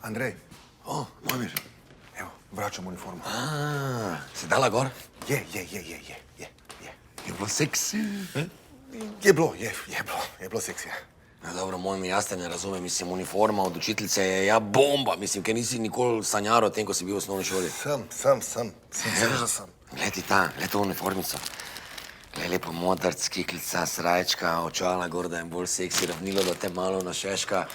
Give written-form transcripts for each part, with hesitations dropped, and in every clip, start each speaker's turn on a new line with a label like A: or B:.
A: Andrej. Mojmir. Evo, vračam uniformo.
B: Si dala gor?
A: Je.
B: Je bilo seksi?
A: Je bilo seksi.
B: Ja, dobro, moj mi, jaz te ne razumem, mislim, uniforma od učiteljice je ja bomba, mislim, ker nisi nikoli sanjal o tem, ko si bil v osnovni šoli.
A: Sem, seveda sem.
B: Glej to uniformico. Glej, lepo modrc, kiklica, srajčka, očala gor, da je bolj seksi, ravnilo, da te malo našeška.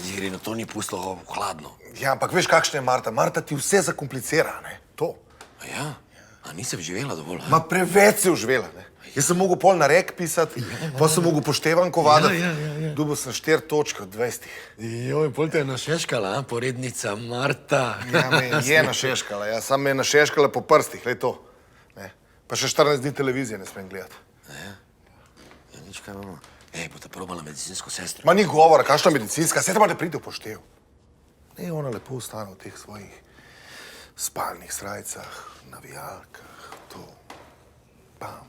B: Zirino, to ni pustilo hladno.
A: Ja, ampak veš, kakšna je Marta? Marta ti vse zakomplicira, ne? To.
B: A ja? A nisem živela dovolj?
A: Ma preveč si uživela, ne? Jaz sem mogel pol na rek pisati, pa sem mogel poštevanko vaditi. Dobil sem 4 točke od 20.
B: Joj, pol te je našeškala, porednica Marta.
A: Ja, me je našeškala, ja. Sam me je našeškala po prstih, glej to. Ne? Pa še 14 dni televizije ne smem gledati.
B: Ja, nič kaj imamo. Ej, boste probala medicinsko sestro.
A: Ma ni govora, kakšna medicinska, saj da pride v poštev. Ne, ona lepo ostane v teh svojih spalnih srajcah, navijalkah, to. Pam,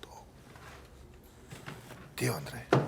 A: to. Ti, Andrej.